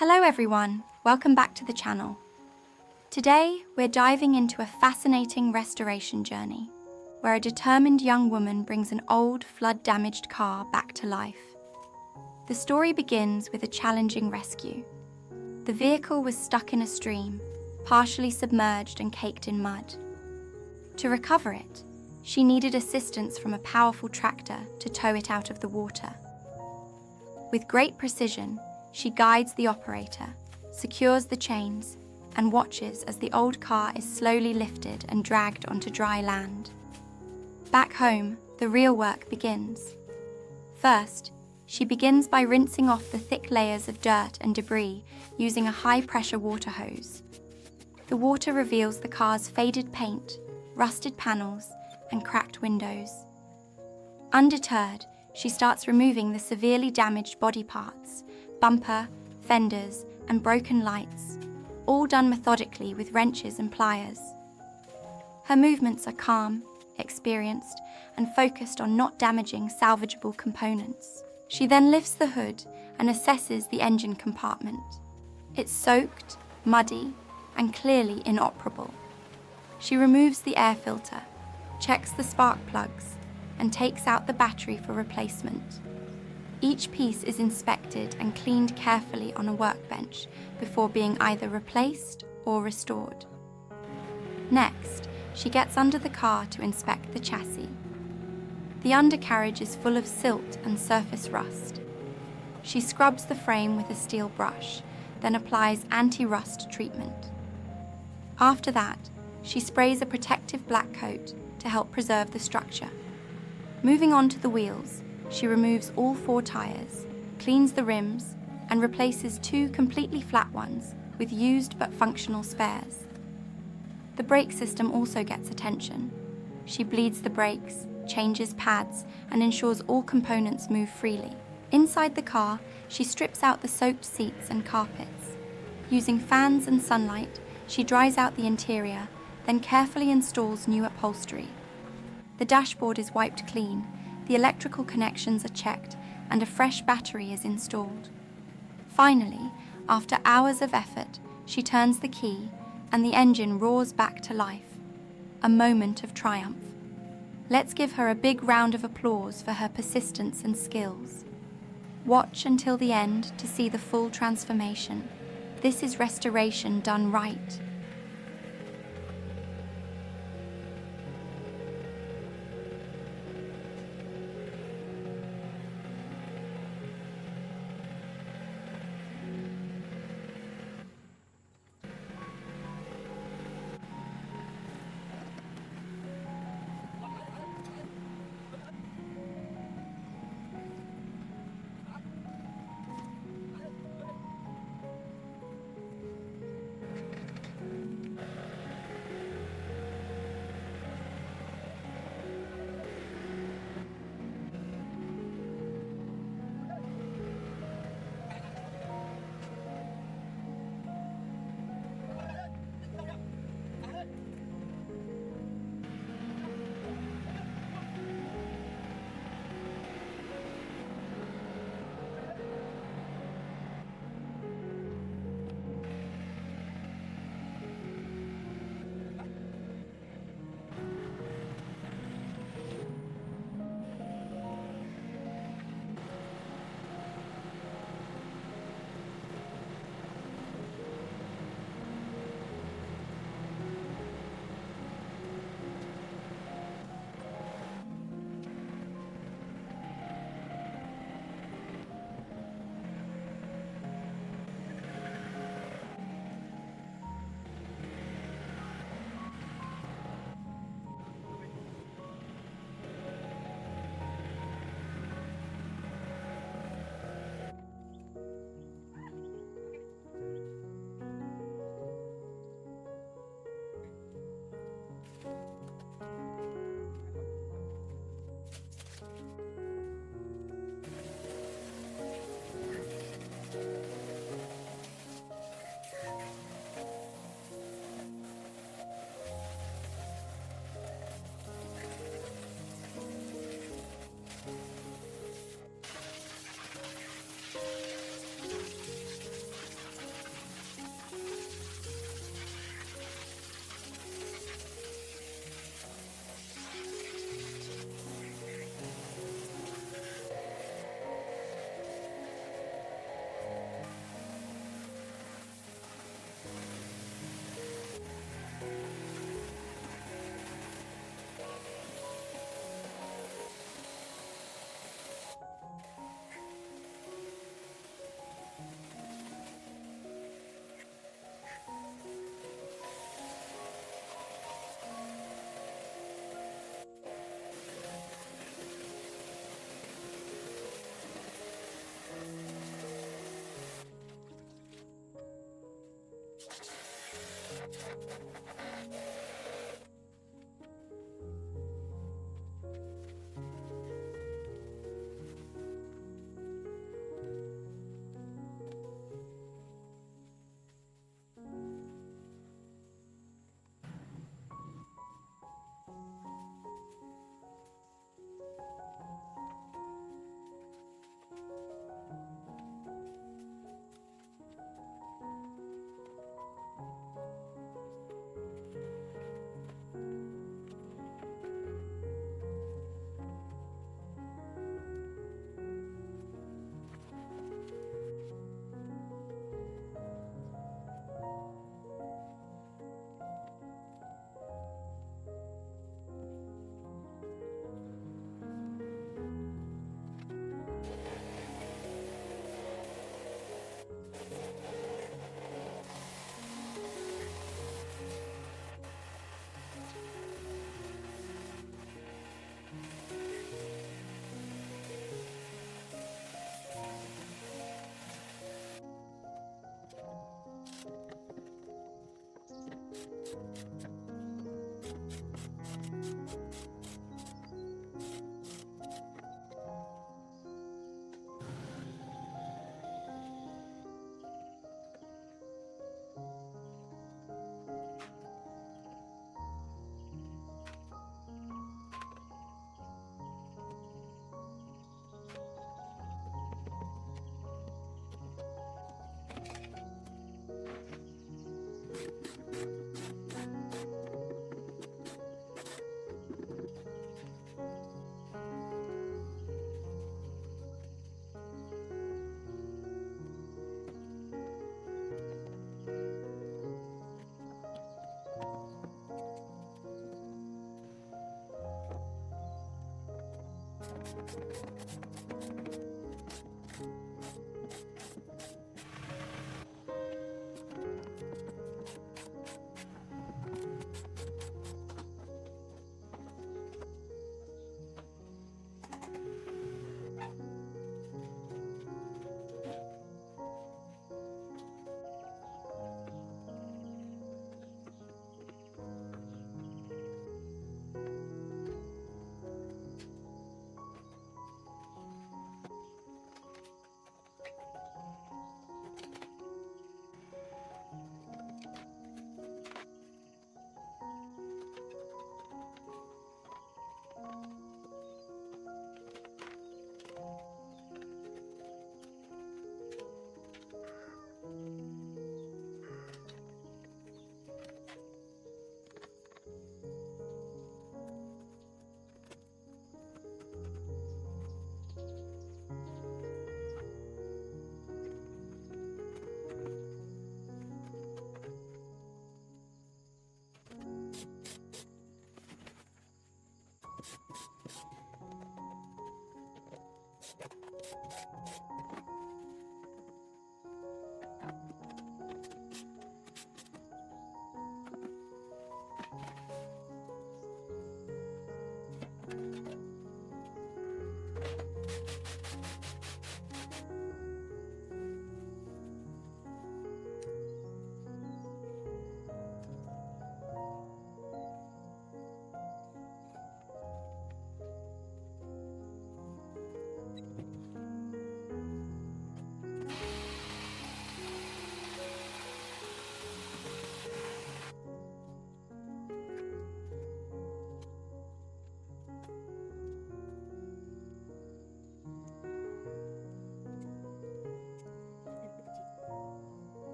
Hello everyone, welcome back to the channel. Today we're diving into a fascinating restoration journey where a determined young woman brings an old flood-damaged car back to life. The story begins with a challenging rescue. The vehicle was stuck in a stream, partially submerged and caked in mud. To recover it, she needed assistance from a powerful tractor to tow it out of the water. With great precision, she guides the operator, secures the chains, and watches as the old car is slowly lifted and dragged onto dry land. Back home, the real work begins. First, she begins by rinsing off the thick layers of dirt and debris using a high-pressure water hose. The water reveals the car's faded paint, rusted panels, and cracked windows. Undeterred, she starts removing the severely damaged body parts, bumper, fenders, and broken lights, all done methodically with wrenches and pliers. Her movements are calm, experienced, and focused on not damaging salvageable components. She then lifts the hood and assesses the engine compartment. It's soaked, muddy, and clearly inoperable. She removes the air filter, checks the spark plugs, and takes out the battery for replacement. Each piece is inspected and cleaned carefully on a workbench before being either replaced or restored. Next, she gets under the car to inspect the chassis. The undercarriage is full of silt and surface rust. She scrubs the frame with a steel brush, then applies anti-rust treatment. After that, she sprays a protective black coat to help preserve the structure. Moving on to the wheels, she removes all 4 tires, cleans the rims, and replaces 2 completely flat ones with used but functional spares. The brake system also gets attention. She bleeds the brakes, changes pads, and ensures all components move freely. Inside the car, she strips out the soaked seats and carpets. Using fans and sunlight, she dries out the interior, then carefully installs new upholstery. The dashboard is wiped clean, the electrical connections are checked, and a fresh battery is installed. Finally, after hours of effort, she turns the key and the engine roars back to life. A moment of triumph. Let's give her a big round of applause for her persistence and skills. Watch until the end to see the full transformation. This is restoration done right.